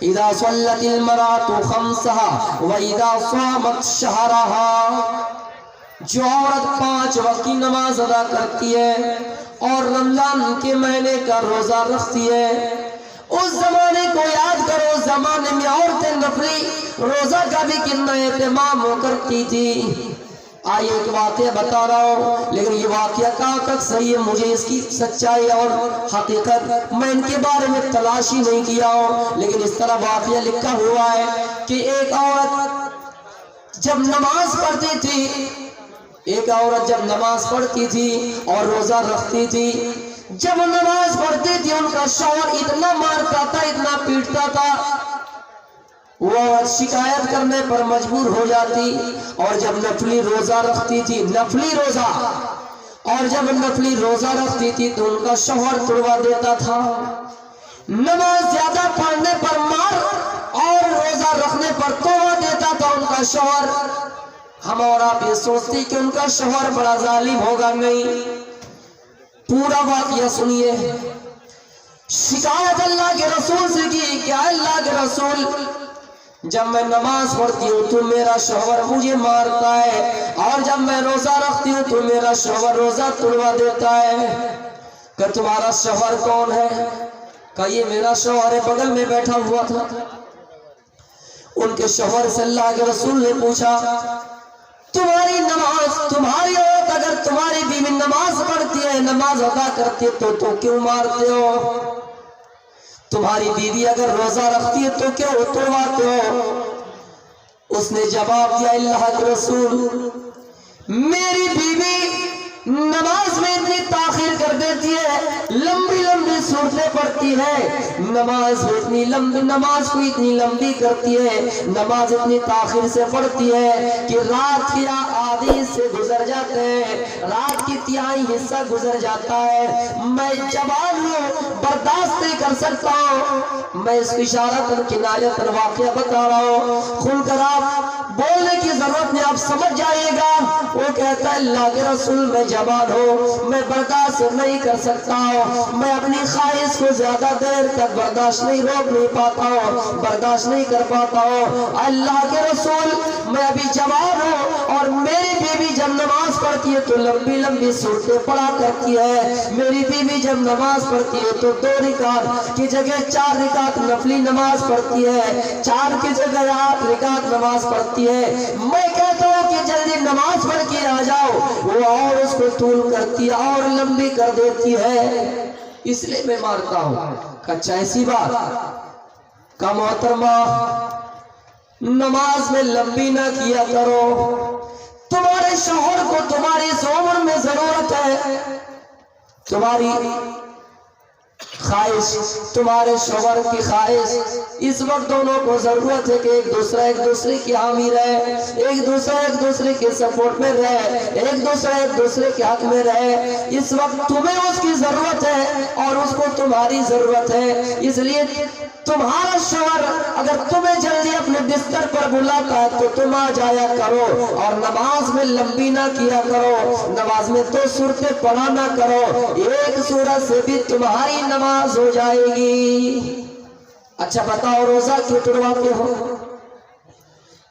اذا صلت المرأة خمسها واذا صامت شهرها، جو عورت 5 وقت کی نماز ادا کرتی ہے اور رمضان کے مہینے کا روزہ رکھتی ہے، اس زمانے کو یاد کرو، اس زمانے میں عورتیں نفلی روزہ کا بھی کتنا اہتمام کرتی تھی۔ آئیے ایک واقعہ بتا رہا ہوں، لیکن یہ واقعہ کہاں تک صحیح ہے، مجھے اس کی سچائی اور حقیقت میں ان کے بارے میں تلاشی نہیں کیا ہوں، لیکن اس طرح واقعہ لکھا ہوا ہے کہ ایک عورت جب نماز پڑھتی تھی، ایک عورت جب نماز پڑھتی تھی اور روزہ رکھتی تھی، جب نماز پڑھتی تھی ان کا شوہر اتنا مارتا تھا، اتنا پیٹتا تھا، وہ شکایت کرنے پر مجبور ہو جاتی، اور جب نفلی روزہ رکھتی تھی، نفلی روزہ، اور جب نفلی روزہ رکھتی تھی تو ان کا شوہر تڑوا دیتا تھا۔ نماز زیادہ پڑھنے پر مار اور روزہ رکھنے پر توبہ دیتا تھا ان کا شوہر۔ ہم اور آپ یہ سوچتے کہ ان کا شوہر بڑا ظالم ہوگا، نہیں، پورا واقعہ سنیے۔ شکایت اللہ کے رسول سے کی کہ اللہ کے رسول، جب میں نماز پڑھتی ہوں تو میرا شوہر مجھے مارتا ہے، اور جب میں روزہ رکھتی ہوں تو میرا شوہر روزہ توڑوا دیتا ہے۔ کہ تمہارا شوہر کون ہے؟ کہ یہ میرا شوہر بغل میں بیٹھا ہوا تھا۔ ان کے شوہر سے اللہ کے رسول نے پوچھا، تمہاری نماز، تمہاری عورت اگر تمہاری بیوی نماز پڑھتی ہے، نماز ادا کرتی ہے تو کیوں مارتے ہو؟ تمہاری بیوی اگر روزہ رکھتی ہے تو کیوں توڑواتے ہو؟ اس نے جواب دیا، اللہ کے رسول، میری بیوی نماز میں اتنی تاخیر کر دیتی ہے، لمبی لمبی صورتیں پڑھتی ہے، نماز کو اتنی لمبی کرتی ہے، نماز اتنی تاخیر سے پڑھتی ہے کہ رات کی آدھی سے گزر جاتے ہیں، رات کی تہائی حصہ گزر جاتا ہے۔ میں جوان ہوں، برداشت نہیں کر سکتا ہوں۔ میں اس اشارت کنایت واقعہ بتا رہا ہوں، کھل کر آپ بولنے کی ضرورت نہیں، آپ سمجھ جائیے گا۔ وہ کہتا ہے، اللہ کے رسول، میں جوان ہوں، میں برداشت نہیں کر سکتا ہوں، میں اپنی خواہش کو زیادہ دیر تک برداشت نہیں پاتا ہوں، برداشت نہیں کر پاتا ہوں۔ اللہ کے رسول، میں ابھی جوان ہوں، اور میری بیوی جب نماز پڑھتی ہے تو لمبی لمبی صورتیں پڑھا کرتی ہے، میری بیوی جب نماز پڑھتی ہے تو 2 رکعت کی جگہ 4 رکعت نفلی نماز پڑھتی ہے، 4 کی جگہ 8 رکعت نماز پڑھتی ہے۔ میں کہتا ہوں کہ جلدی نماز پڑھ کے آ جاؤ، وہ اور اس کو طول کرتی ہے اور لمبی کر دیتی ہے، اس لیے میں مارتا ہوں۔ کچھ ایسی بات کا محترمہ، نماز میں لمبی نہ کیا کرو۔ تمہارے شوہر کو تمہاری اس عمر میں ضرورت ہے، تمہاری خواہش، تمہارے شوہر کی خواہش، اس وقت دونوں کو ضرورت ہے کہ ایک دوسرے کی حامی رہے، ایک دوسرے کے سپورٹ میں رہے، ایک دوسرے کے حق میں رہے۔ اس وقت تمہیں اس کی ضرورت ہے اور اس کو تمہاری ضرورت ہے، اس لیے تمہارا شوہر اگر تمہیں جلدی اپنے بستر پر بلاتا ہے تو تم آ جایا کرو، اور نماز میں لمبی نہ کیا کرو، نماز میں 2 صورتیں پڑھا نہ کرو، ایک صورت سے بھی تمہاری نماز ہو جائے گی۔ اچھا بتاؤ، روزہ کیوں توڑواتے ہو؟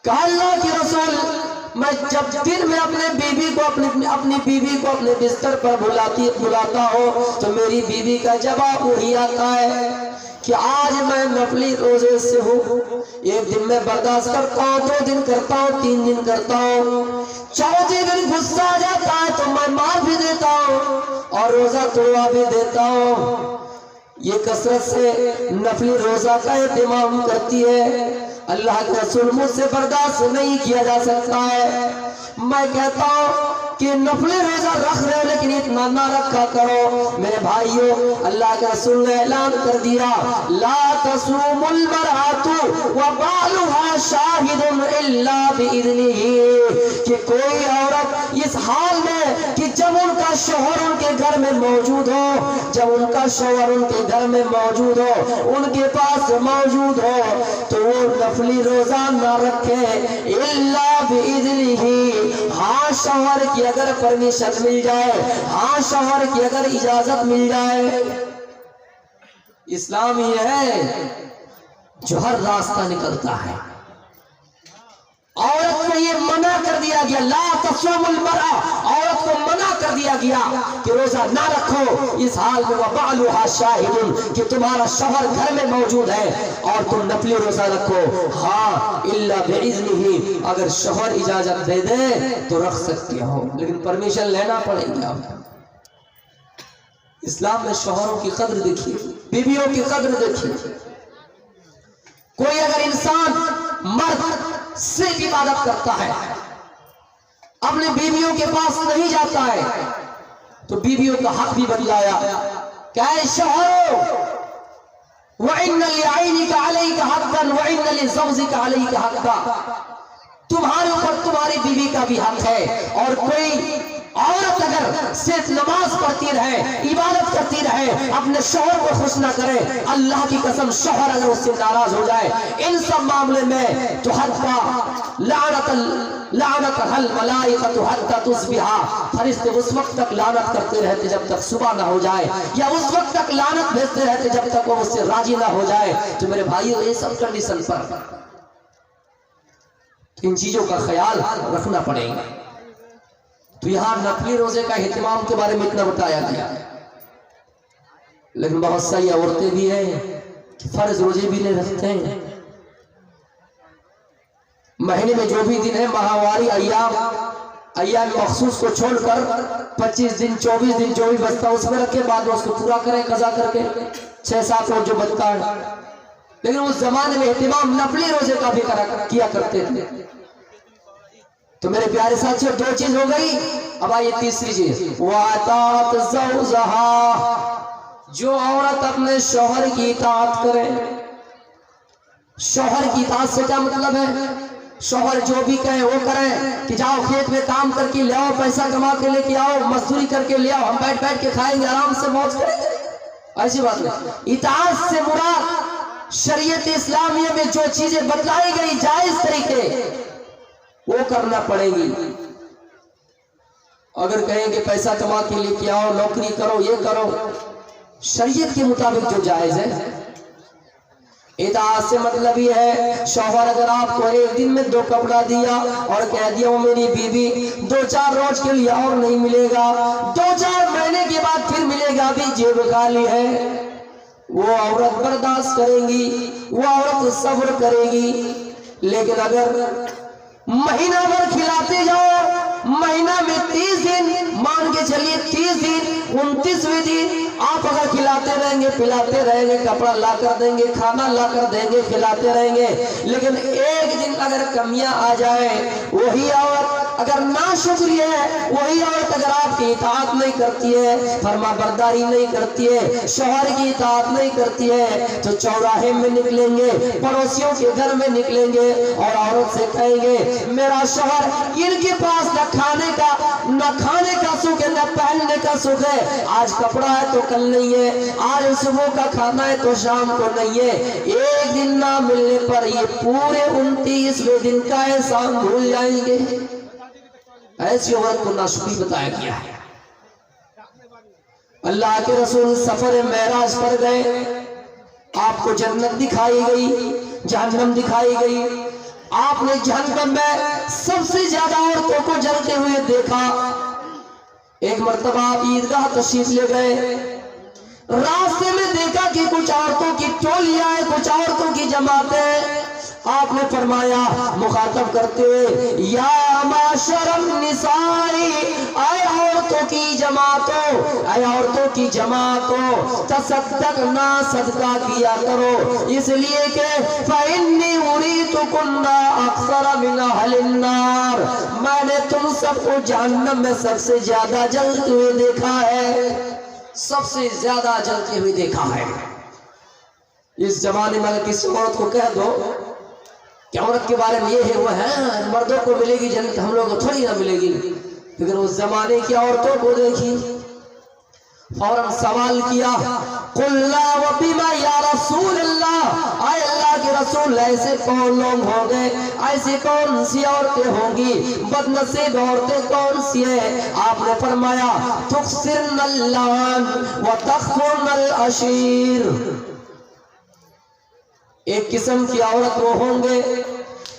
کہا، اللہ کے رسول، میں جب دن میں اپنی بیوی کو اپنے بستر پر بلاتا ہوں تو میری بیوی کا جواب وہی آتا ہے کہ آج میں نفلی روزے سے ہوں، 1 دن میں برداشت کرتا ہوں، 2 دن کرتا ہوں، 3 دن کرتا ہوں، 4تھے دن غصہ آ جاتا ہے تو میں مار بھی دیتا ہوں اور روزہ توڑوا بھی دیتا ہوں۔ یہ کثرت سے نفلی روزہ کا اہتمام کرتی ہے، اللہ کے رسول، مجھ سے برداشت نہیں کیا جا سکتا ہے۔ میں کہتا ہوں کہ نفلی روزہ رکھ رہے لیکن اتنا نہ رکھا کرو۔ میرے بھائیوں، اللہ کے رسول نے اعلان کر دیا، لا تصوم المرأة وبالها شاہد الا بإذنہ، کہ کوئی عورت اس حال میں کہ جب ان کا شوہر ان کے گھر میں موجود ہو، جب ان کا شوہر ان کے گھر میں موجود ہو، ان کے پاس موجود ہو، تو وہ نفلی روزہ نہ رکھے الا بإذنہ، ہاں شوہر کی اگر پرمیشن مل جائے، ہاں شوہر کی اگر اجازت مل جائے۔ اسلام یہ ہے جو ہر راستہ نکلتا ہے. عورت کو یہ منع کر دیا گیا، لا تصوم المرأة، عورت کو منع کر دیا گیا کہ روزہ نہ رکھو اس حال میں وبعلها شاہد، کہ تمہارا شوہر گھر میں موجود ہے اور تم نفلی روزہ رکھو. ہاں الا باذنہ، اگر شوہر اجازت دے دے تو رکھ سکتے ہو، لیکن پرمیشن لینا پڑے گا. اسلام میں شوہروں کی قدر دیکھیے، بیویوں کی قدر دیکھیے. کوئی اگر انسان مرد صرف عبادت کرتا ہے، اپنے بیویوں کے پاس نہیں جاتا ہے، تو بیویوں کا حق بھی بتلایا کہ اے شوہرو وَإِنَّ لِعَيْنِكَ عَلَيْكَ حَقًّا وَإِنَّ لِزَوْجِكَ عَلَيْكَ حَقًّا، تمہارے اوپر تمہاری بیوی کا بھی حق ہے. اور کوئی عورت اگر صرف نماز پڑھتی رہے، عبادت کرتی رہے، اپنے شوہر کو خوش نہ کرے، اللہ کی قسم شوہر اگر اس سے ناراض ہو جائے ان سب معاملے میں تو حتی لعنتها الملائکۃ حتی تصبح، فرشتے اس وقت تک لعنت کرتے رہتے جب تک صبح نہ ہو جائے، یا اس وقت تک لعنت بھیجتے رہتے جب تک وہ اس سے راضی نہ ہو جائے. تو میرے بھائیو یہ سب کنڈیشن پر ان چیزوں کا خیال رکھنا پڑے گا. تو یہاں نفلی روزے کا اہتمام کے بارے میں اتنا بتایا گیا، لیکن بہت ساری عورتیں بھی ہیں کہ فرض روزے بھی نہیں رکھتے ہیں. مہینے میں جو بھی دن ہے، ماہواری ایام مخصوص کو چھوڑ کر 25 دن 24 دن جو بھی بچتا ہے اس میں رکھے، بعد میں اس کو پورا کریں قضا کر کے 6-7 روز جو بچتا ہے. لیکن اس زمانے میں اہتمام نفلی روزے کا بھی کیا کرتے تھے. تو میرے پیارے ساتھیوں 2 چیز ہو گئی. اب آئیے تیسری چیز، وَأَطَاعَتْ زَوْجَهَا، جو عورت اپنے شوہر کی اطاعت کرے. شوہر کی اطاعت سے کیا مطلب ہے؟ شوہر جو بھی کہے وہ کریں، کہ جاؤ کھیت میں کام کر کے لے آؤ، پیسہ کما کے لے کے آؤ، مزدوری کر کے لے آؤ، ہم بیٹھ بیٹھ کے کھائیں گے، آرام سے موج کریں گے. ایسی بات نہیں. اطاعت سے مراد شریعت اسلامیہ میں جو چیزیں بتلائی گئی جائز طریقے وہ کرنا پڑے گی. اگر کہیں کہ پیسہ کما کے لے کے آؤ، نوکری کرو، یہ کرو، شریعت کے مطابق جو جائز ہے. اطاعت سے مطلب یہ ہے، شوہر اگر آپ کو ایک دن میں 2 کپڑا دیا اور کہہ دیا وہ میری بیوی 2-4 روز کے لیے اور نہیں ملے گا، 2-4 مہینے کے بعد پھر ملے گا، بھی جیب خالی ہے، وہ عورت برداشت کریں گی، وہ عورت صبر کرے گی. لیکن اگر مہینہ بھر کھلاتے جاؤ، مہینہ میں 30 دن مان کے چلیے، 30 دن 29ویں دن آپ اگر کھلاتے رہیں گے، پلاتے رہیں گے، کپڑا لا کر دیں گے، کھانا لا کر دیں گے، کھلاتے رہیں گے، لیکن ایک دن اگر کمیاں آ جائے، وہی عورت اگر ناشکری ہے، وہی عورت اگر آپ کی اطاعت نہیں کرتی ہے، فرما برداری نہیں کرتی ہے، شوہر کی اطاعت نہیں کرتی ہے، تو چوراہے میں نکلیں گے، پڑوسیوں کے گھر میں نکلیں گے اور عورت سے کہیں گے میرا شوہر ان کے پاس نہ کھانے کا سکھ ہے، نہ پہننے کا سکھ ہے، آج کپڑا ہے تو کل نہیں ہے، آج صبح کا کھانا ہے تو شام کو نہیں ہے. ایک دن نہ ملنے پر یہ پورے 29ویں دن کا احسان بھول جائیں گے. ایسی عورت کو ناشکری بتایا گیا ہے. اللہ کے رسول سفر معراج پر گئے، آپ کو جنت دکھائی گئی، جہنم دکھائی گئی. آپ نے جہنم میں سب سے زیادہ عورتوں کو جلتے ہوئے دیکھا. ایک مرتبہ آپ عیدگاہ تشریف لے گئے، راستے میں دیکھا کہ کچھ عورتوں کی ٹولیاں ہیں، کچھ عورتوں کی جماعتیں. آپ نے فرمایا مخاطب کرتے ہوئے یا معاشر النساء، اے عورتوں کی جماعتوں، اے عورتوں کی جماعتوں، تصدقنا، صدقہ کیا کرو، اس لیے کہ فإنی اریتکن اکثر من اہل النار، میں نے تم سب کو جہنم میں سب سے زیادہ جلتے ہوئے دیکھا ہے، سب سے زیادہ جلتے ہوئے دیکھا ہے. اس زمانے میں اگر کسی عورت کو کہہ دو کہ عورت کے بارے میں یہ ہے وہ ہے، مردوں کو ملے گی جنت، ہم لوگوں کو تھوڑی نہ ملے گی، لیکن اس زمانے کی عورتوں کو دیکھی، فوراً سوال کیا قُلْ لَا وَبِمَا یا رسول اللہ، اے اللہ کے رسول ایسے کون لوگ ہوں گے، ایسی کون سی عورتیں ہوں گی، بدنصیب عورتیں کون سی ہیں؟ آپ نے فرمایا تُكْثِرْنَ اللَّعْنَ وَتَخْفُرْنَ الْعَشِيرَ، ایک قسم کی عورت وہ ہوں گے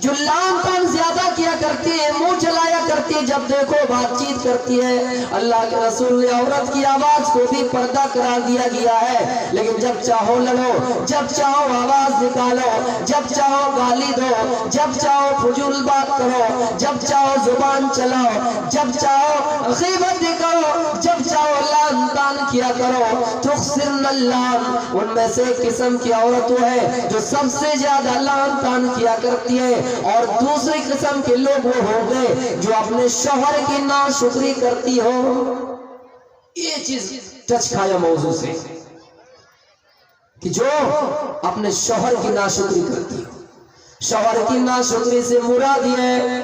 جو لان تان زیادہ کیا کرتی ہے، منہ چلایا کرتی ہے، جب دیکھو بات چیت کرتی ہے۔ اللہ کے رسول نے عورت کی آواز کو بھی پردہ قرار دیا گیا ہے، لیکن جب چاہو لڑو، جب چاہو آواز نکالو، جب چاہو گالی دو، جب چاہو فضول بات کرو، جب چاہو زبان چلاؤ، جب چاہو غیبت کرو، جب چاہو لان تان کیا کرو۔ تخسرن اللان، ان میں سے ایک قسم کی عورت وہ ہے جو سب سے زیادہ لان تان کیا کرتی ہے، اور دوسری قسم کے لوگ وہ ہوں گے جو اپنے شوہر کی ناشکری کرتی ہو۔ یہ چیز ٹچ کھایا موضوع سے کہ جو اپنے شوہر کی ناشکری کرتی ہو۔ شوہر کی ناشکری سے مراد یہ ہے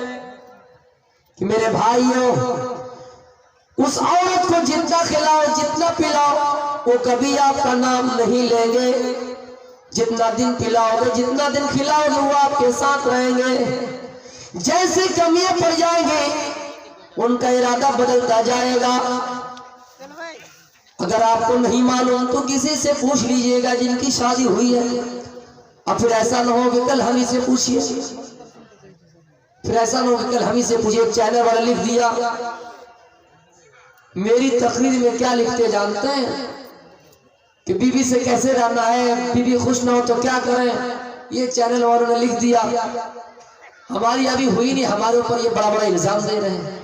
کہ میرے بھائیوں، اس عورت کو جتنا کھلاؤ، جتنا پلاؤ، وہ کبھی آپ کا نام نہیں لیں گے۔ جتنا دن پلاؤ گے، جتنا دن کھلاؤ گے، وہ آپ کے ساتھ رہیں گے۔ جیسے کمیاں پڑ جائیں گے، ان کا ارادہ بدلتا جائے گا۔ اگر آپ کو نہیں معلوم تو کسی سے پوچھ لیجئے گا جن کی شادی ہوئی ہے۔ اب پھر ایسا نہ ہو کہ کل ہم ہی سے پوچھئے، پھر ایسا نہ ہو کہ کل ہم ہی سے پوچھئے۔ ایک چینل والا لکھ دیا، میری تقریر میں کیا لکھتے جانتے ہیں کہ بی بی سے کیسے رہنا ہے، بی بی خوش نہ ہو تو کیا کریں۔ یہ چینل والوں نے لکھ دیا، ہماری ابھی ہوئی نہیں، ہمارے اوپر یہ بڑا بڑا الزام دے رہے ہیں۔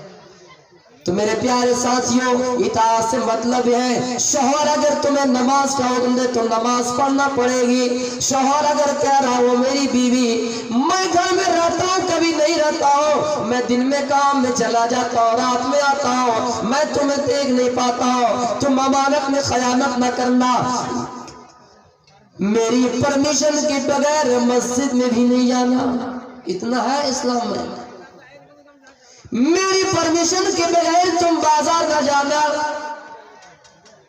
تو میرے پیارے ساتھیوں، اطاعت سے مطلب ہے شوہر اگر تمہیں نماز کا حکم دے تو نماز پڑھنا پڑے گی۔ شوہر اگر کہہ رہا ہو میری بیوی میں گھر میں رہتا ہوں، کبھی نہیں رہتا ہوں، میں دن میں کام میں چلا جاتا ہوں، رات میں آتا ہوں، میں تمہیں دیکھ نہیں پاتا ہوں، تم امانت میں خیانت نہ کرنا، میری پرمیشن کے بغیر مسجد میں بھی نہیں جانا۔ اتنا ہے اسلام میں، میری پرمیشن کے بغیر تم بازار نہ جانا۔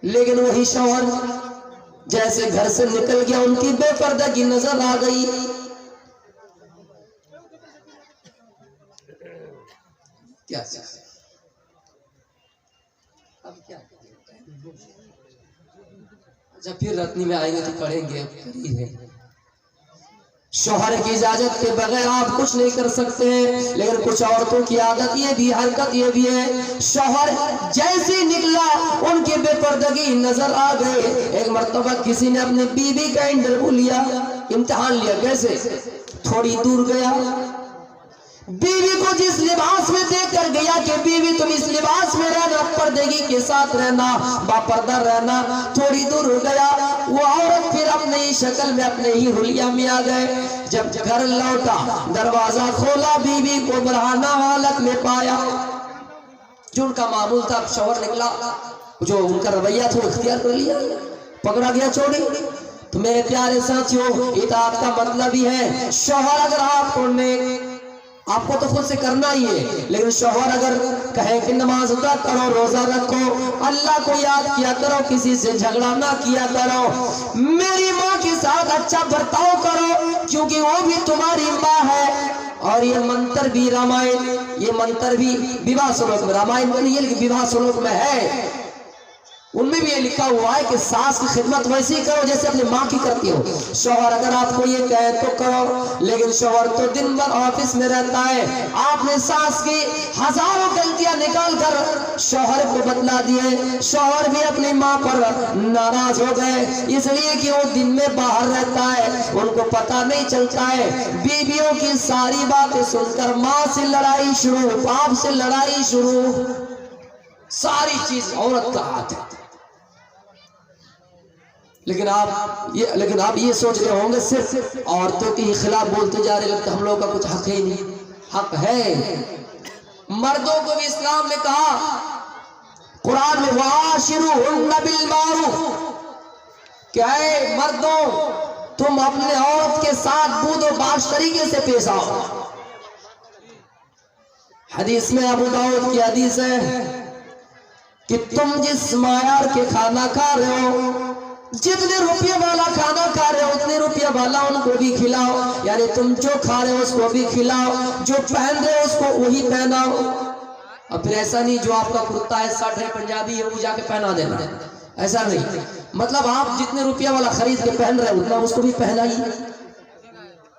لیکن وہی شوہر جیسے گھر سے نکل گیا، ان کی بے پردگی نظر آ گئی۔ کیا جب پھر رتنی میں آئیں گے تو پڑھیں گے۔ شوہر کی اجازت کے بغیر آپ کچھ نہیں کر سکتے ہیں، لیکن کچھ عورتوں کی عادت یہ بھی، حرکت یہ بھی ہے، شوہر جیسے نکلا ان کی بے پردگی نظر آ گئے۔ ایک مرتبہ کسی نے اپنی بیوی کا انٹرویو لیا، امتحان لیا، کیسے؟ تھوڑی دور گیا، بیوی کو جس لباس میں دیکھ کر گیا کہ بیوی تم اس لباس میں رہنا، پردگی کے ساتھ رہنا، باپردہ رہنا، تھوڑی دور ہو گیا، وہ عورت پھر اپنے ہی شکل میں، اپنے ہی حلیہ میں آ گئے۔ جب گھر لوٹا، دروازہ کھولا، بیوی کو برہنہ حالت میں پایا۔ جو ان کا معمول تھا، شوہر نکلا، جو ان کا رویہ تھا وہ اختیار کر لیا، پکڑا گیا چوری۔ تو میرے پیارے ساتھیوں، اطاعت کا مطلب ہی ہے شوہر اگر آپ کو تو خود سے کرنا ہی ہے، لیکن شوہر اگر کہے کہ نماز ادا کرو، روزہ رکھو، اللہ کو یاد کیا کرو، کسی سے جھگڑا نہ کیا کرو، میری ماں کے ساتھ اچھا برتاؤ کرو کیونکہ وہ بھی تمہاری ماں ہے۔ اور یہ منتر بھی رامائن، یہ منتر بھی وواہ سلوک میں، رامائن میں نہیں ہے، وواہ سلوک میں ہے، ان میں بھی یہ لکھا ہوا ہے کہ ساس کی خدمت ویسی کرو جیسے اپنی ماں کی کرتی ہو۔ شوہر اگر آپ کو یہ کہے تو کرو، لیکن شوہر تو دن بھر آفس میں رہتا ہے، آپ نے ساس کی ہزاروں غلطیاں نکال کر شوہر کو بتلا دیے، شوہر بھی اپنی ماں پر ناراض ہو گئے، اس لیے کہ وہ دن میں باہر رہتا ہے، ان کو پتہ نہیں چلتا ہے۔ بیویوں کی ساری باتیں سن کر ماں سے لڑائی شروع، باپ سے لڑائی شروع، ساری چیز عورت کا ہاتھ ہے۔ لیکن آپ یہ سوچ رہے ہوں گے صرف عورتوں کے خلاف بولتے جا رہے، لگتا ہم لوگوں کا کچھ حق ہی نہیں۔ حق ہے، مردوں کو بھی اسلام نے کہا، قرآن میں وَعَاشِرُوهُنَّ بِالْمَعْرُوفِ کہ اے مردوں تم اپنے عورت کے ساتھ بود و باش طریقے سے پیش آؤ۔ حدیث میں ابو داؤد کی حدیث ہے کہ تم جس معیار کے کھانا کھا رہے ہو، جتنے روپیہ والا کھانا کھا رہے ہو اتنے روپیہ والا ان کو بھی کھلاؤ، یعنی تم جو کھا رہے ہو اس کو بھی کھلاؤ، جو پہن رہے ہو اس کو وہی پہناؤ۔ اب پھر ایسا نہیں جو آپ کا کرتا ہے، ساٹھ ہے، پنجابی ہے، وہ جا کے پہنا دینا، ایسا نہیں، مطلب آپ جتنے روپیہ والا خرید کے پہن رہے ہو اتنا اس کو بھی پہنائیے۔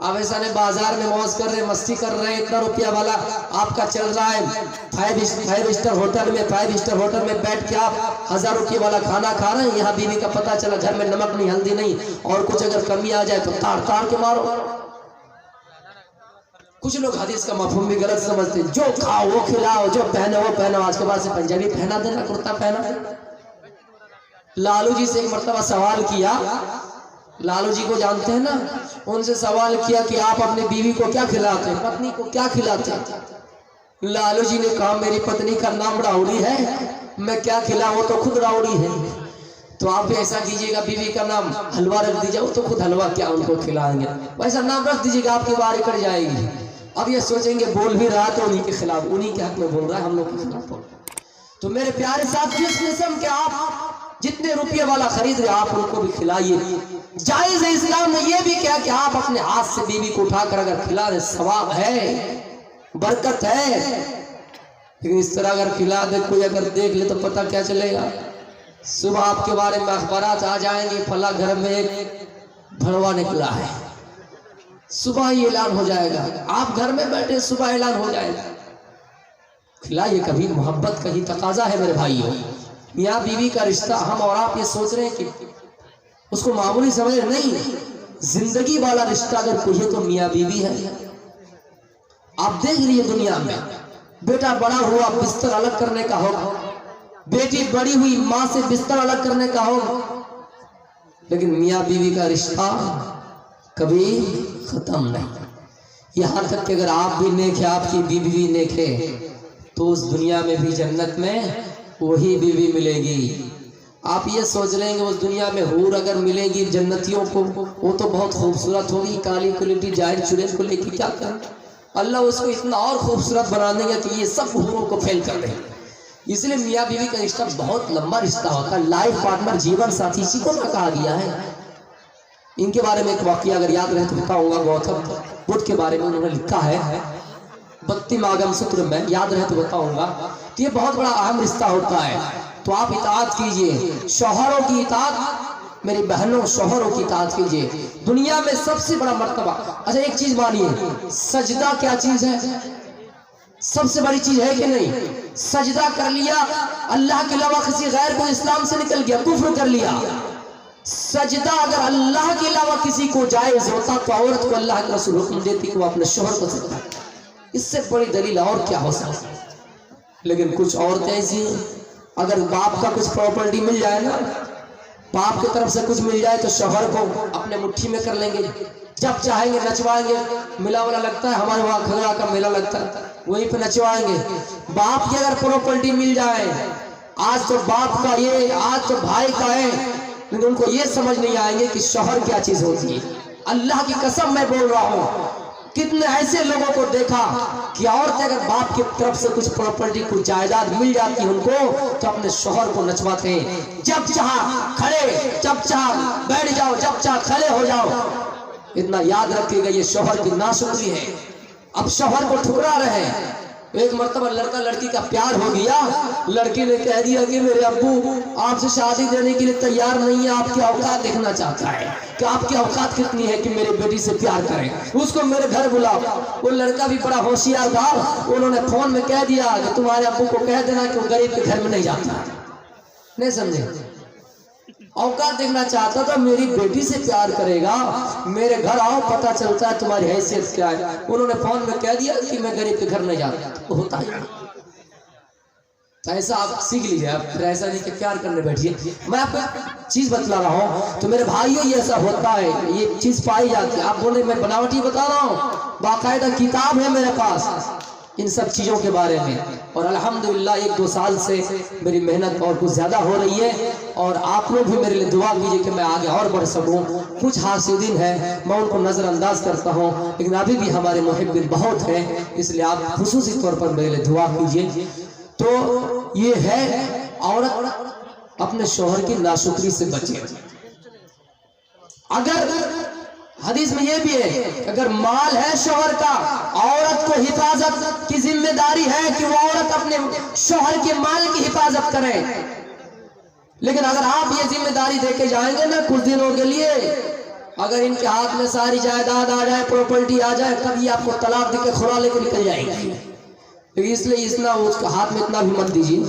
آپ ایسا نہیں بازار میں موج کر رہے مستی کر رہے ہیں، اتنا روپیہ والا آپ کا چل رہا ہے، 5 اسٹار ہوٹل میں بیٹھ کے آپ 1000 روپیہ والا کھانا کھا رہے ہیں، یہاں بیوی کا پتہ چلا گھر میں نمک نہیں ہلدی نہیں اور کچھ اگر کمی آ جائے تو تاڑ کے مارو۔ کچھ لوگ حدیث کا مفہوم بھی غلط سمجھتے ہیں، جو کھاؤ وہ کھلاؤ، جو پہنو وہ پہنو، آج کے بعد سے پنجابی پہنا دینا، کرتا پہنا دینا۔ لالو جی سے ایک مرتبہ سوال کیا، لالو جی کو جانتے ہیں نا، ان سے سوال کیا کہ آپ اپنے بیوی کو کیا کھلاتے ہیں، پتنی کو کیا کھلاتے ہیں؟ لالو جی نے کہا میری پتنی کا نام راوڑی ہے، میں کیا کھلاؤں تو خود راوڑی ہے، تو آپ بھی ایسا کیجئے گا بیوی کا نام حلوہ رکھ دیجئے گا تو خود حلوہ کیا ان کو کھلائیں گے، ویسا نام رکھ دیجئے گا آپ کی باری کٹ جائے گی۔ اب یہ سوچیں گے بول بھی رہا تو انہی کے خلاف، انہی کے حق میں بول رہا ہے، ہم لوگ کے خلاف بول رہا ہے۔ تو میرے پیارے ساتھ جس قسم کے آپ جتنے روپیے والا خرید رہے آپ ان کو بھی کھلائیے۔ جائز ہے اسلام نے یہ بھی کہا کہ آپ اپنے ہاتھ سے بیوی کو اٹھا کر اگر کھلا دیں ثواب ہے، برکت ہے، لیکن اس طرح اگر کھلا دے کوئی اگر دیکھ لے تو پتہ کیا چلے گا؟ صبح آپ کے بارے میں اخبارات آ جائیں گے فلاں گھر میں ایک بھڑوا نکلا ہے، صبح ہی اعلان ہو جائے گا، آپ گھر میں بیٹھے صبح اعلان ہو جائے گا۔ کھلائیے، کبھی محبت کا ہی تقاضا ہے میرے بھائیوں، میاں بیوی کا رشتہ ہم اور آپ یہ سوچ رہے ہیں کہ اس کو معمولی سمجھ نہیں، زندگی والا رشتہ اگر کوئی ہے تو میاں بیوی ہے۔ آپ دیکھ لیے دنیا میں بیٹا بڑا ہوا بستر الگ کرنے کا ہو، بیٹی بڑی ہوئی ماں سے بستر الگ کرنے کا ہو، لیکن میاں بیوی کا رشتہ کبھی ختم نہیں۔ یہاں تک کہ اگر آپ بھی نیک ہے آپ کی بیوی بھی نیک ہے تو اس دنیا میں بھی جنت میں وہی بیوی ملے گی۔ آپ یہ سوچ لیں گے اس دنیا میں حور اگر ملے گی جنتیوں کو وہ تو بہت خوبصورت ہوگی، کالی کلیٹی جاہل چڑیل کو لے کے کیا کریں، اللہ اس کو اتنا اور خوبصورت بنا دیں گے کہ یہ سب حوروں کو فیل کر دیں گے۔ اس لیے میاں بیوی کا رشتہ بہت لمبا رشتہ ہوتا ہے، لائف پارٹنر جیون ساتھی اسی کو نہ کہا گیا ہے۔ ان کے بارے میں ایک واقعہ اگر یاد رہے تو بتاؤں گا، گوتم بدھ کے بارے میں انہوں نے لکھا ہے 32 آگم سوتر میں، یاد رہے تو بتاؤں گا۔ تو یہ بہت بڑا اہم رشتہ ہوتا ہے، تو آپ اطاعت کیجئے، شوہروں کی اطاعت، میری بہنوں شوہروں کی اطاعت کیجئے۔ دنیا میں سب سے بڑا مرتبہ، اچھا ایک چیز مانیے، سجدہ کیا چیز ہے؟ سب سے بڑی چیز ہے کہ نہیں؟ سجدہ کر لیا اللہ کے علاوہ کسی غیر کو اسلام سے نکل گیا، کفر کر لیا۔ سجدہ اگر اللہ کے علاوہ کسی کو جائز ہوتا تو عورت کو اللہ کے رسول حکم دیتی کہ وہ اپنے شوہر کو سجدہ کرے، اس سے بڑی دلیل اور کیا ہو سکتا ہے؟ لیکن کچھ عورتیں ایسی ہیں، اگر باپ کا کچھ پراپرٹی مل جائے نا، باپ کی طرف سے کچھ مل جائے تو شوہر کو اپنے مٹھی میں کر لیں گے، جب چاہیں گے نچوائیں گے۔ میلہ والا لگتا ہے ہمارے وہاں کھگڑا کا میلہ لگتا ہے، وہیں پہ نچوائیں گے۔ باپ کی اگر پراپرٹی مل جائے، آج تو باپ کا یہ، آج تو بھائی کا ہے، لیکن ان کو یہ سمجھ نہیں آئیں گے کہ شوہر کیا چیز ہوتی ہے۔ اللہ کی قسم میں بول رہا ہوں، کتنے ایسے لوگوں کو دیکھا کہ عورتیں اگر باپ کی طرف سے کچھ پراپرٹی کچھ جائیداد مل جاتی ہے ان کو تو اپنے شوہر کو نچواتے ہیں، جب چاہا کھڑے، جب چاہا بیٹھ جاؤ، جب چاہا کھڑے ہو جاؤ۔ اتنا یاد رکھے گا یہ شوہر کی ناشکری ہے، اب شوہر کو ٹھکرا رہے ہیں۔ ایک مرتبہ لڑکا لڑکی کا پیار ہو گیا، لڑکی نے کہہ دیا کہ میرے ابو آپ سے شادی دینے کے لیے تیار نہیں ہے، آپ کی اوقات دیکھنا چاہتا ہے کہ آپ کی اوقات کتنی ہے کہ میرے بیٹی سے پیار کریں، اس کو میرے گھر بلاؤ۔ وہ لڑکا بھی بڑا ہوشیار تھا، انہوں نے فون میں کہہ دیا کہ تمہارے ابو کو کہہ دینا کہ وہ غریب کے گھر میں نہیں جاتا۔ نہیں سمجھے؟ اوقات دیکھنا چاہتا تھا، میری بیٹی سے پیار کرے گا، میرے گھر آؤ پتہ چلتا ہے تمہاری حیثیت کیا ہے۔ انہوں نے فون میں کہہ دیا کہ میں غریب کے گھر نہیں جاتا، تو ہوتا ہے تو ایسا آپ سیکھ لیجئے، آپ پھر ایسا نہیں کہ پیار کرنے بیٹھیے۔ میں آپ کو چیز بتلا رہا ہوں تو میرے بھائیوں یہ ایسا ہوتا ہے، یہ چیز پائی جاتی ہے۔ آپ بولے میں بناوٹی بتا رہا ہوں، باقاعدہ کتاب ہے میرے پاس ان سب چیزوں کے بارے میں، اور الحمدللہ 1-2 سال سے میری محنت اور کچھ زیادہ ہو رہی ہے، اور آپ لوگ بھی میرے لیے دعا کیجئے کہ میں آگے اور بڑھ سکوں۔ کچھ حاسدین ہیں میں ان کو نظر انداز کرتا ہوں، لیکن ابھی بھی ہمارے محبین بہت ہیں، اس لیے آپ خصوصی طور پر میرے لیے دعا کیجئے۔ تو یہ ہے عورت اپنے شوہر کی ناشکری سے بچے۔ اگر حدیث میں یہ بھی ہے کہ اگر مال ہے شوہر کا، عورت کو حفاظت کی ذمہ داری ہے کہ وہ عورت اپنے شوہر کے مال کی حفاظت کرے، لیکن اگر آپ یہ ذمہ داری دے کے جائیں گے نا کچھ دنوں کے لیے اگر ان کے ہاتھ میں ساری جائیداد آ جائے، پراپرٹی آ جائے، کبھی آپ کو طلاق دے کے خورا لے کے نکل جائے گی۔ اس لیے اس کے ہاتھ میں اتنا بھی مت دیجیے۔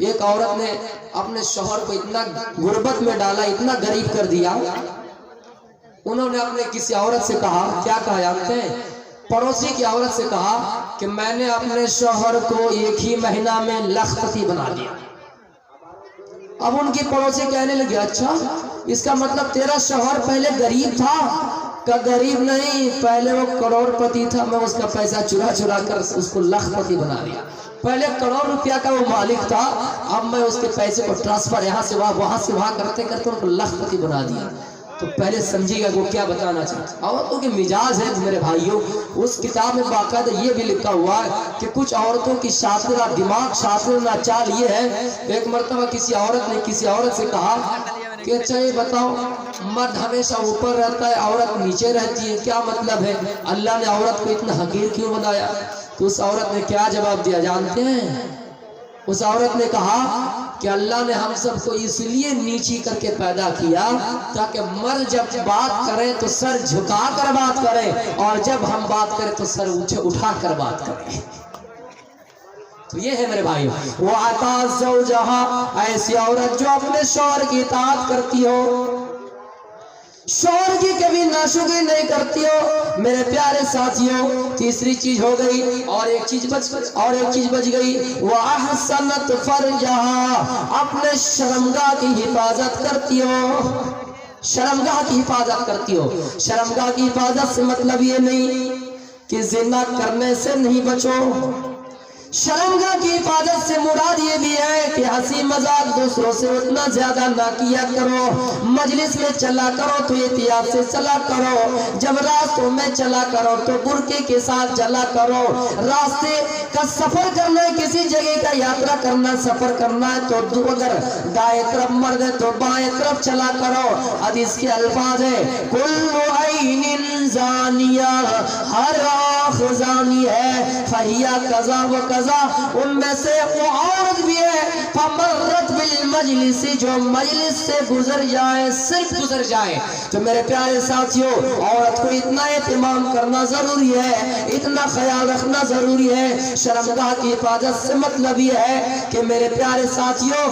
ایک عورت نے اپنے شوہر کو اتنا غربت میں ڈالا، اتنا غریب کر دیا، انہوں نے اپنے کسی عورت سے کہا، کیا کہا جانتے ہیں؟ پڑوسی کی عورت سے کہا کہ میں نے اپنے شوہر کو ایک ہی مہینہ میں لکھپتی بنا دیا۔ اب ان کی پڑوسی کہنے لگی، اچھا اس کا مطلب تیرا شوہر پہلے غریب تھا؟ کہ غریب نہیں، پہلے وہ کروڑ پتی تھا، میں اس کا پیسہ چرا چرا کر اس کو لکھپتی بنا دیا۔ پہلے کروڑ روپیہ کا وہ مالک تھا، اب میں اس کے پیسے کو ٹرانسفر یہاں سے وہاں سے وہاں کرتے کرتے ان کو لکھپتی بنا دیا۔ تو پہلے سمجھیے گا وہ کیا بتانا چاہتا ہے۔ عورتوں کے مزاج ہے میرے بھائیوں، اس کتاب میں باقاعدہ یہ بھی لکھا ہوا ہے کہ کچھ عورتوں کی شاطرہ دماغ، شاطرہ چال یہ ہے، ایک مرتبہ کسی عورت نے کسی عورت سے کہا کہ اچھا یہ بتاؤ، مرد ہمیشہ اوپر رہتا ہے، عورت نیچے رہتی ہے، کیا مطلب ہے؟ اللہ نے عورت کو اتنا حقیر کیوں بنایا؟ تو اس عورت نے کیا جواب دیا جانتے ہیں؟ اس عورت نے کہا کہ اللہ نے ہم سب کو اس لیے نیچی کر کے پیدا کیا تاکہ مرد جب بات کرے تو سر جھکا کر بات کرے، اور جب ہم بات کریں تو سر اٹھا کر بات کریں۔ تو یہ ہے میرے بھائی، وہ عطا زوجہا، ایسی عورت جو اپنے شوہر کی اطاعت کرتی ہو، شوہر کی کبھی ناشکری نہیں کرتی ہو۔ میرے پیارے ساتھیوں، تیسری چیز ہو گئی، اور ایک چیز بچ گئی، وَأَحْسَنَتْ فَرْجَهَا، اپنے شرمگاہ کی حفاظت کرتی ہو۔ شرمگاہ کی حفاظت کرتی ہو۔ شرمگاہ کی حفاظت سے مطلب یہ نہیں کہ زنا کرنے سے نہیں بچو۔ شرمگاہ کی حفاظت سے مراد یہ بھی ہے کہ ہنسی مذاق دوسروں سے اتنا زیادہ نہ کیا کرو، مجلس میں چلا کرو تو احتیاط سے چلا کرو، جب راستوں میں چلا کرو تو برقعے کے ساتھ چلا کرو، راستے کا سفر کرنا ہے، کسی جگہ کا یاترا کرنا، سفر کرنا ہے تو اگر دائیں طرف مرد ہے تو بائیں طرف چلا کرو۔ حدیث کے الفاظ ہے، کل عین زانیہ، ہر آنکھ زانی ہے، فہیا قضا و قضا، ان میں سے وہ عورت بھی ہے، فمرت بالمجلس، جو مجلس سے گزر جائے، صرف گزر جائے۔ تو میرے پیارے ساتھیوں، عورت کو اتنا اہتمام کرنا ضروری ہے، اتنا خیال رکھنا ضروری ہے۔ شرمگاہ کی حفاظت سے مطلب یہ ہے کہ میرے پیارے ساتھیوں،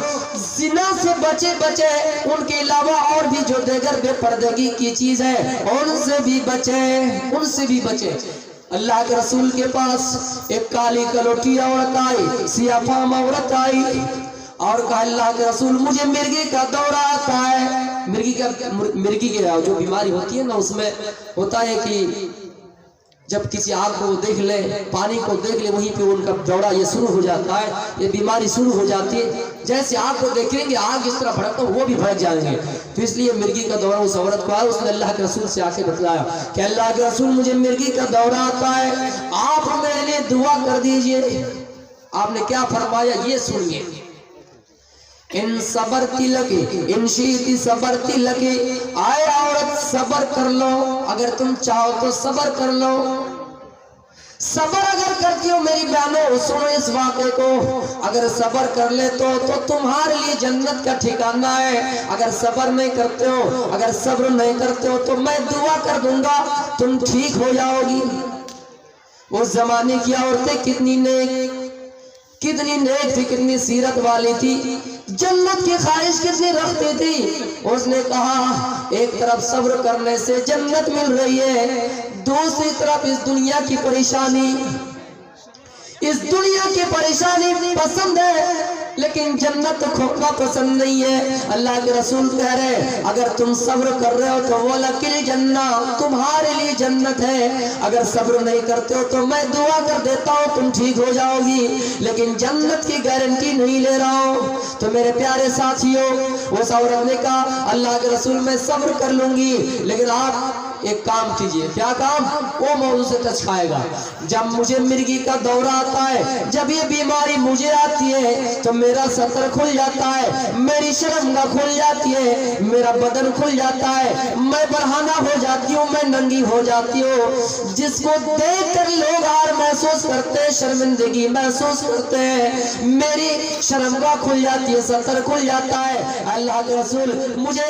زنا سے بچے، ان کے علاوہ اور بھی جو دیگر بے پردگی کی چیز ہے ان سے بھی بچے۔ اللہ کے رسول کے پاس ایک کالی کلوٹی عورت آئی، سیاہ فام عورت آئی اور کہا، اللہ کے رسول مجھے مرگی کا دورہ آتا ہے۔ مرگی کی جو بیماری ہوتی ہے نا، اس میں ہوتا ہے کہ جب کسی آگ کو دیکھ لے، پانی کو دیکھ لے، وہیں پہ ان کا دورہ یہ شروع ہو جاتا ہے، یہ بیماری شروع ہو جاتی ہے۔ جیسے آگ کو دیکھیں گے، آگ اس طرح بھڑکتا وہ بھی بھڑک جائیں گے۔ تو اس لیے مرگی کا دورہ اس عورت کو آیا، اس نے اللہ کے رسول سے آ کے بتلایا کہ اللہ کے رسول مجھے مرگی کا دورہ آتا ہے، آپ میرے لیے دعا کر دیجئے۔ آپ نے کیا فرمایا یہ سنیے، ان صبرتی لکی ان شیتی صبرتی لکی، آئے عورت صبر کر لو، اگر تم چاہو تو صبر کر لو۔ صبر اگر کرتی ہو میری بہنوں، سنو اس واقعے کو، اگر صبر کر لے تو تمہارے لیے جنت کا ٹھکانہ ہے۔ اگر صبر نہیں کرتے ہو، اگر صبر نہیں کرتے ہو تو میں دعا کر دوں گا تم ٹھیک ہو جاؤ گی۔ اس زمانے کی عورتیں کتنی نیک تھی، کتنی سیرت والی تھی، جنت کی خواہش کتنی رکھتی تھی۔ اس نے کہا ایک طرف صبر کرنے سے جنت مل رہی ہے، دوسری طرف اس دنیا کی پریشانی پسند ہے، لیکن جنت کھونا پسند نہیں ہے۔ اللہ کے رسول کہہ رہے اگر تم صبر کر رہے ہو تو وَلَكِلْ جَنَّةٌ، تمہارے لیے جنت ہے۔ اگر صبر نہیں کرتے ہو تو میں دعا کر دیتا ہوں تم ٹھیک ہو جاؤ گی، لیکن جنت کی گارنٹی نہیں لے رہا ہوں۔ تو میرے پیارے ساتھیوں، اس عورت نے کہا اللہ کے رسول میں صبر کر لوں گی، لیکن آپ ایک کام کیجئے۔ کیا کام؟ وہ موضوع سے ٹچ کھائے گا۔ جب مجھے مرگی کا دورہ آتا ہے، جب یہ بیماری مجھے آتی ہے تو میرا سطر کھل جاتا ہے، میری شرمگاہ کھل جاتی ہے، میرا بدن کھل جاتا ہے، میں برہنہ ہو جاتی ہوں، میں ننگی ہو جاتی ہوں، جس کو دیکھ کر لوگ ہار محسوس کرتے ہیں، شرمندگی محسوس کرتے ہیں، میری شرمگاہ کھل جاتی ہے، سطر کھل جاتا ہے۔ اللہ کے رسول مجھے